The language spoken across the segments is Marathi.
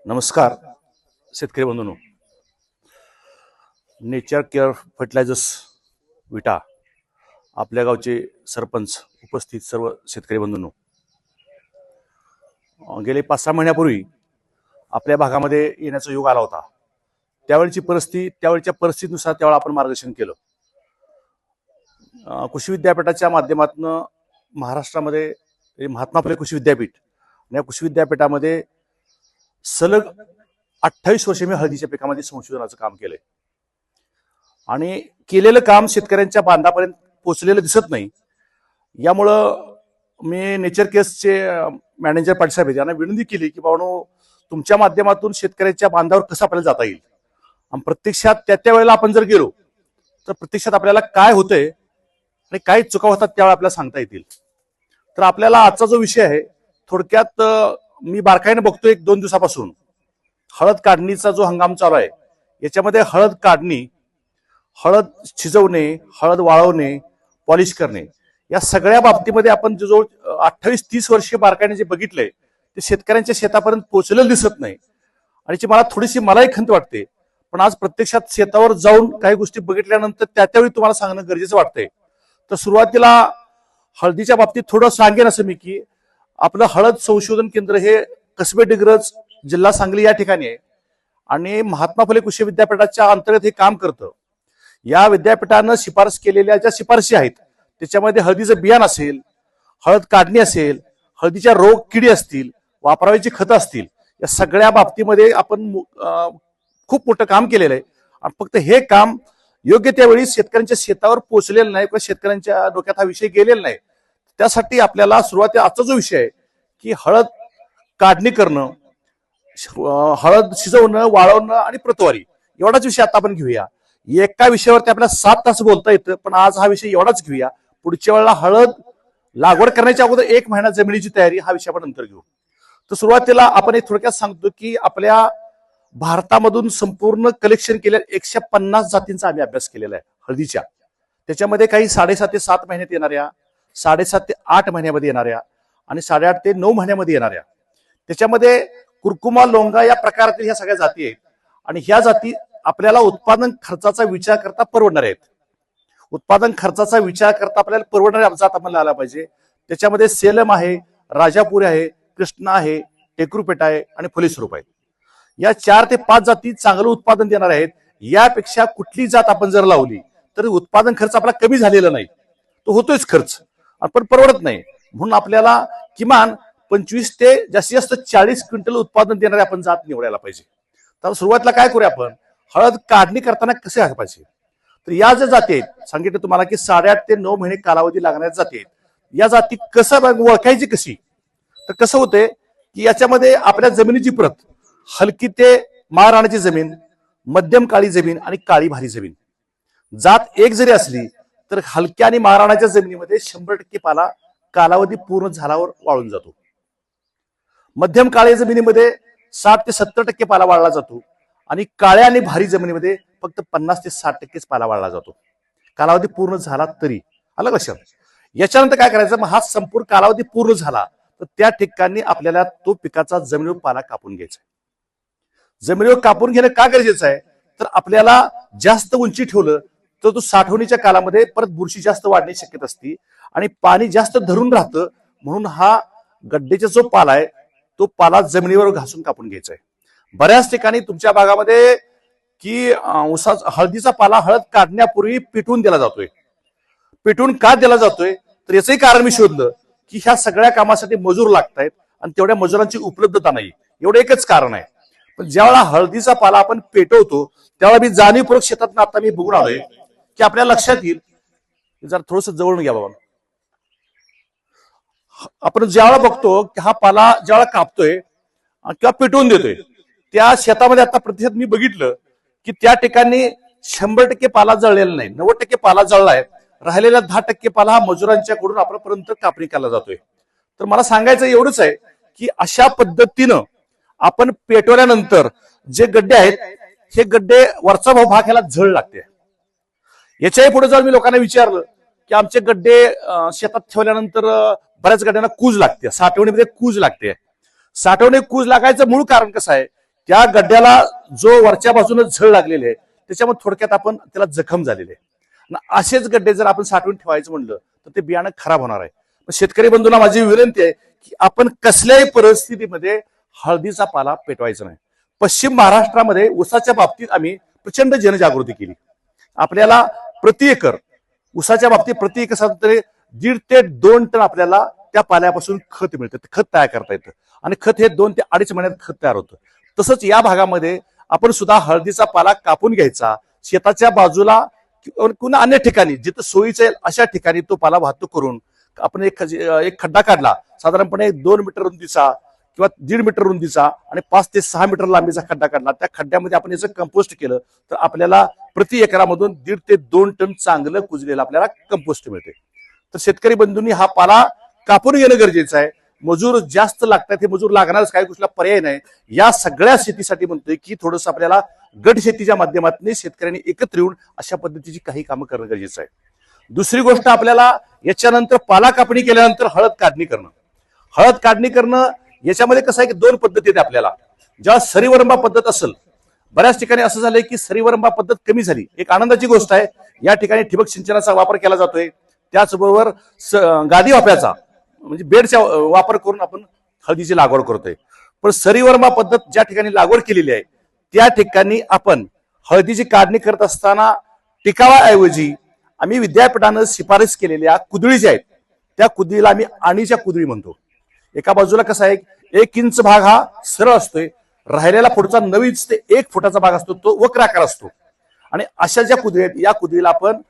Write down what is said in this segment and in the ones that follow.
नमस्कार शेतकरी बंधूंनो. नेचर केअर फर्टिलायझर्स विटा आपल्या गावचे सरपंच, उपस्थित सर्व शेतकरी बंधूंनो, गेले 5-6 महिन्यापूर्वी आपल्या भागामध्ये येण्याचा योग आला होता. त्यावेळच्या परिस्थितीनुसार त्यावेळेला आपण मार्गदर्शन केलं. कृषी विद्यापीठाच्या माध्यमातून महाराष्ट्रामध्ये महात्मा फुले कृषी विद्यापीठ, या कृषी विद्यापीठामध्ये सलग 28 वर्षे मी हळदीच्या पिकामध्ये संशोधनाचं काम केलंय आणि केलेलं काम शेतकऱ्यांच्या बांधापर्यंत पोहोचलेलं दिसत नाही. यामुळं मी नेचर केअर्सचे मॅनेजर पाटील साहेब यांना विनंती केली की बाबांनो, तुमच्या माध्यमातून शेतकऱ्यांच्या बांधावर कसं आपल्याला जाता येईल आणि प्रत्यक्षात त्या वेळेला आपण जर गेलो तर प्रत्यक्षात आपल्याला काय होतंय आणि काय चुका होतात त्यावेळेला आपल्याला सांगता येतील. तर आपल्याला आजचा जो विषय आहे, थोडक्यात मी बारकाईने बघतोय 1-2 दिवसापासून हळद काढणीचा जो हंगाम चालू आहे, याच्यामध्ये हळद काढणी, हळद शिजवणे, हळद वाळवणे, पॉलिश करणे, या सगळ्या बाबतीमध्ये आपण जो 28-30 वर्षे बारकाईने जे बघितलंय ते शेतकऱ्यांच्या शेतापर्यंत पोहोचलेलं दिसत नाही आणि मला मलाही खंत वाटते. पण आज प्रत्यक्षात शेतावर जाऊन काही गोष्टी बघितल्यानंतर त्यावेळी तुम्हाला सांगणं गरजेचं वाटतंय. तर सुरुवातीला हळदीच्या बाबतीत थोडं सांगेन असं मी की आपलं हळद संशोधन केंद्र हे कसबे डिग्रज, जिल्हा सांगली या ठिकाणी आहे आणि महात्मा फुले कृषी विद्यापीठाच्या अंतर्गत हे काम करतं. या विद्यापीठानं शिफारस केलेल्या ज्या शिफारशी आहेत त्याच्यामध्ये हळदीचं बियाण असेल, हळद काढणी असेल, हळदीच्या रोग किडी असतील, वापरायची खतं असतील, या सगळ्या बाबतीमध्ये आपण खूप मोठं काम केलेलं आहे. आणि फक्त हे काम योग्य त्यावेळी शेतकऱ्यांच्या शेतावर पोहोचलेलं नाही किंवा शेतकऱ्यांच्या डोक्यात हा विषय गेलेला नाही. त्यासाठी आपल्याला सुरुवातीला आजचा जो विषय आहे की हळद काढणी करणं, हळद शिजवणं, वाळवणं आणि प्रतवारी, एवढाच विषय आता आपण घेऊया. एका विषयावरती आपल्याला 7 तास बोलता येतं, पण आज हा विषय एवढाच घेऊया. पुढच्या वेळेला हळद लागवड करण्याच्या अगोदर 1 महिना जमिनीची तयारी, हा विषय आपण नंतर घेऊ. तर सुरुवातीला आपण एक थोडक्यात सांगतो की आपल्या भारतामधून संपूर्ण कलेक्शन केलेल्या 150 जातींचा आम्ही अभ्यास केलेला आहे हळदीच्या. त्याच्यामध्ये काही 7.5 ते 7 महिन्यात येणाऱ्या, 7.5 ते 8 महिन्यामध्ये येणाऱ्या आणि 8.5 ते 9 महिन्यामध्ये येणाऱ्या, त्याच्यामध्ये कुरकुमा, लोंगा या प्रकारातील ह्या सगळ्या जाती आहेत. आणि ह्या जाती आपल्याला उत्पादन खर्चाचा विचार करता परवडणार आहेत. उत्पादन खर्चाचा विचार करता आपल्याला परवडणाऱ्या जात आपल्याला आला पाहिजे. त्याच्यामध्ये सेलम आहे, राजापुरी आहे, कृष्णा आहे, टेकरूपेट आहे आणि फुलेस्वरूप आहे. या 4 ते 5 जाती चांगलं उत्पादन देणार आहेत. यापेक्षा कुठली जात आपण जर लावली तर उत्पादन खर्च आपला कमी झालेला नाही, तो होतोच खर्च, पण परवडत नाही. म्हणून आपल्याला किमान 25 ते जास्तीत जास्त 40 क्विंटल उत्पादन देणारे आपण जात निवडायला पाहिजे. तर सुरुवातीला काय करूया आपण, हळद काढणी करताना कसे आहे पाहिजे. तर या ज्या जाती आहेत सांगितलं तुम्हाला की 8.5 ते 9 महिने कालावधी लागणाऱ्या जाती आहेत. या जाती कसं ओळखायची कशी, तर कसं होतंय की याच्यामध्ये आपल्या जमिनीची प्रत, हलकी ते माळ रानाची जमीन, मध्यम काळी जमीन आणि काळी भारी जमीन, जात एक जरी असली तर हलक्या आणि माळ रानाच्या जमिनीमध्ये 100% पाला कालावधी पूर्ण झाल्यावर वाळून जातो. मध्यम काळ्या जमिनीमध्ये 60 ते 70% पाला वाळला जातो आणि काळ्या आणि भारी जमिनीमध्ये फक्त 50 ते 60% पाला वाळला जातो, कालावधी पूर्ण झाला तरी. आलं लक्षात. याच्यानंतर काय करायचं, मग हा संपूर्ण कालावधी पूर्ण झाला तर त्या ठिकाणी आपल्याला तो पिकाचा जमिनीवर पाला कापून घ्यायचा. जमिनीवर कापून घेणं का गरजेचं आहे, तर आपल्याला जास्त उंची ठेवलं तर तो साठवणीच्या कालामध्ये परत बुरशी जास्त वाढण्याची शक्यता असते आणि पाणी जास्त धरून राहतं. म्हणून हा गड्डेचा जो पाला आहे तो पाला जमिनीवर घासून कापून घ्यायचा आहे. बऱ्याच ठिकाणी तुमच्या भागामध्ये की हळदीचा पाला हळद काढण्यापूर्वी पिटून दिला जातोय. पिटून का दिला जातोय, तर याचंही कारण मी शोधलं की ह्या सगळ्या कामासाठी मजूर लागतायत आणि तेवढ्या मजुरांची उपलब्धता नाही, एवढं एकच कारण आहे. पण ज्यावेळेला हळदीचा पाला आपण पेटवतो त्यावेळेला मी जाणीवपूर्वक शेतात आता मी बघून आलोय की आपल्या लक्षात येईल, जरा थोडस जवळून घ्या बाबा. आपण ज्यावेळेला बघतो की हा पाला ज्यावेळेला कापतोय किंवा पेटवून देतोय, त्या शेतामध्ये आता प्रतिशत मी बघितलं की त्या ठिकाणी 100% पाला जळलेला नाही, 90% पाला जळलाय. राहिलेला 10% पाला हा मजुरांच्याकडून आपल्यापर्यंत कापणी केला जातोय. तर मला सांगायचं एवढंच आहे की अशा पद्धतीनं आपण पेटवल्यानंतर जे गड्डे आहेत हे गड्डे वरचा भाग ह्याला झळ लागते. याच्याही पुढे जाऊन मी लोकांना विचारलं की आमचे गड्डे शेतात ठेवल्यानंतर बऱ्याच गड्ड्यांना कूज लागते, साठवणीमध्ये कूज लागते. साठवणी कूज लागायचं मूळ कारण कसं आहे त्या गड्ड्याला जो वरच्या बाजूने झळ लागलेली आहे त्याच्यामध्ये थोडक्यात आपण त्याला जखम झालेली आहे. असेच गड्डे जर आपण साठवून ठेवायचं म्हणलं तर ते बियाणं खराब होणार आहे. शेतकरी बंधूंना माझी विनंती आहे की आपण कसल्याही परिस्थितीमध्ये हळदीचा पाला पेटवायचा नाही. पश्चिम महाराष्ट्रामध्ये ऊसाच्या बाबतीत आम्ही प्रचंड जनजागृती केली. आपल्याला प्रति एकर ऊसाच्या बाबतीत प्रति एकर साधारण 1.5 ते 2 टन आपल्याला त्या पाल्यापासून खत मिळतं. खत तयार करता येतं आणि खत हे 2 ते 2.5 महिन्यात खत तयार होतं. तसंच या भागामध्ये आपण सुद्धा हळदीचा पाला कापून घ्यायचा, शेताच्या बाजूला कुणा अन्य ठिकाणी जिथं सोयीचं आहे अशा ठिकाणी तो पाला वाहतूक करून आपण एक खड्डा काढला, साधारणपणे 2 मीटर रुंदीचा किंवा 1.5 मीटर रुंदीचा आणि 5 ते 6 मीटर लांबीचा खड्डा काढला. त्या खड्ड्यामध्ये आपण याचं कंपोस्ट केलं तर आपल्याला प्रति एकरामधून 1.5 ते 2 टन चांगलं कुजलेलं आपल्याला कंपोस्ट मिळते. तर शेतकरी बंधूंनी हा पाला कापून घेणं गरजेचं आहे. मजूर जास्त लागतात, हे मजूर लागणारच, काही कुठला पर्याय नाही. या सगळ्या शेतीसाठी म्हणतोय की थोडंसं आपल्याला गट शेतीच्या माध्यमातून शेतकऱ्यांनी एकत्र येऊन अशा पद्धतीची काही कामं करणं गरजेचं आहे. दुसरी गोष्ट, आपल्याला याच्यानंतर पाला कापणी केल्यानंतर हळद काढणी करणं. हळद काढणी करणं याच्यामध्ये कसं आहे की 2 पद्धती आहेत आपल्याला. जेव्हा सरीवरंबा पद्धत असेल, बऱ्याच ठिकाणी असं झालंय की सरीवरंबा पद्धत कमी झाली. एक आनंदाची गोष्ट आहे, या ठिकाणी ठिबक सिंचनाचा वापर केला जातोय. त्याचबरोबर गादी वाफ्याचा म्हणजे बेडचा वापर करून आपण हळदीची लागवड करतोय. पण सरीवरंबा पद्धत ज्या ठिकाणी लागवड केलेली आहे त्या ठिकाणी आपण हळदीची काढणी करत असताना टिकावाऐवजी आम्ही विद्यापीठानं शिफारस केलेल्या कुदळी ज्या आहेत त्या कुदळीला आम्ही आणीच्या कुदळी म्हणतो. एका बाजूला कसा आहे, 1 इंच भाग हा सरळ असतोय, राहिलेला पुढचा 9 इंच ते 1 फुटाचा भाग असतो तो वक्र आकार असतो. आणि अशा ज्या कुदळी आहेत या कुदळीला आपण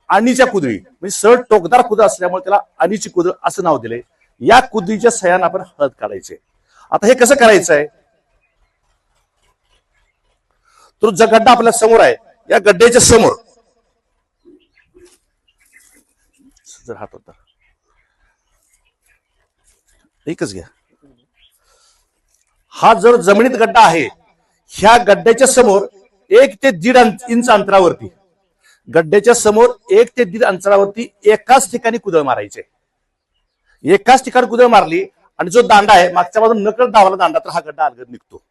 आणीच्या कुदळी म्हणजे सरळ टोकदार कुदळ असल्यामुळे त्याला आणीची कुदळ असं नाव दिले. या कुदळीच्या सहाय्याने आपण हळद काढायचे. आता हे कसं करायचं आहे, तो जो गड्डा आपल्या समोर आहे या गड्ड्याच्या समोर जर हात होता एकच घ्या. हा जर जमिनीत गड्डा आहे, ह्या गड्ड्याच्या समोर 1 ते 1.5 इंच अंतरावरती, गड्ड्याच्या समोर 1 ते 1.5 अंतरावरती एकाच ठिकाणी कुदळ मारायचे. एकाच ठिकाणी कुदळ मारली आणि जो दांडा आहे मागच्या बाजूला नकळत दावला दांडा तर हा गड्डा अलगद निघतो.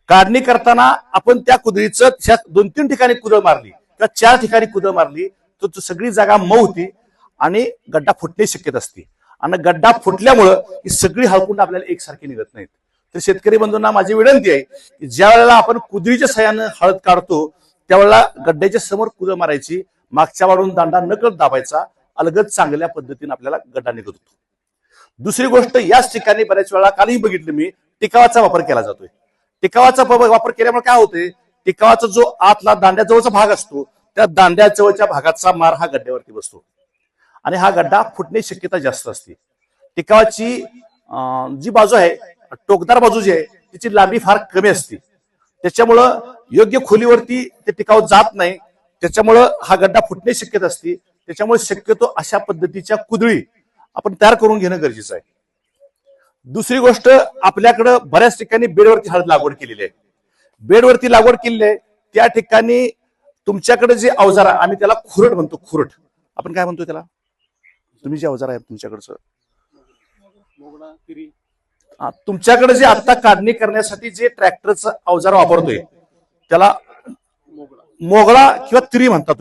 काढणी करताना आपण त्या कुदळीचं 2-3 ठिकाणी कुदळ मारली किंवा 4 ठिकाणी कुदळ मारली तर सगळी जागा मऊ होती आणि गड्डा फुटण्याची शक्यता असते. आणि गड्डा फुटल्यामुळं ही सगळी हळकुंड आपल्याला एकसारखी निघत नाहीत. तर शेतकरी बंधूंना माझी विनंती आहे की ज्या वेळेला आपण कुदळीच्या सहाय्यानं हळद काढतो त्यावेळेला गड्ड्याच्या समोर कुदळ मारायची, मागच्या वाढून दांडा नकळत दाबायचा, अलगद चांगल्या पद्धतीने आपल्याला गड्डा निघत होतो. दुसरी गोष्ट, याच ठिकाणी बऱ्याच वेळा कालही बघितलं मी टिकावाचा वापर केला जातोय. टिकावाचा वापर केल्यामुळे काय होते, टिकावाचा जो आतला दांड्याजवळचा भाग असतो त्या दांड्याजवळच्या भागाचा मार हा गड्ड्यावरती बसतो आणि हा गड्डा फुटण्याची शक्यता जास्त असते. टिकावाची जी बाजू आहे, टोकदार बाजू जी आहे तिची लांबी फार कमी असते, त्याच्यामुळं योग्य खोलीवरती ते टिकाव जात नाही, त्याच्यामुळं हा गड्डा फुटण्याची शक्यता असते. त्याच्यामुळे शक्यतो अशा पद्धतीच्या कुदळी आपण तयार करून घेणं गरजेचं आहे. दुसरी गोष्ट, आपल्याकडं बऱ्याच ठिकाणी बेडवरती हळद लागवड केलेली आहे. बेडवरती लागवड केलेली आहे त्या ठिकाणी तुमच्याकडे जे अवजार आहे, आम्ही त्याला खुरट म्हणतो. खुरट आपण काय म्हणतो त्याला, तुम्ही जे अवजार आहे तुमच्याकडचं, तुमच्याकडे जे आता काढणी करण्यासाठी जे ट्रॅक्टरचं अवजार वापरतोय त्याला मोगळा किंवा तिरी म्हणतात.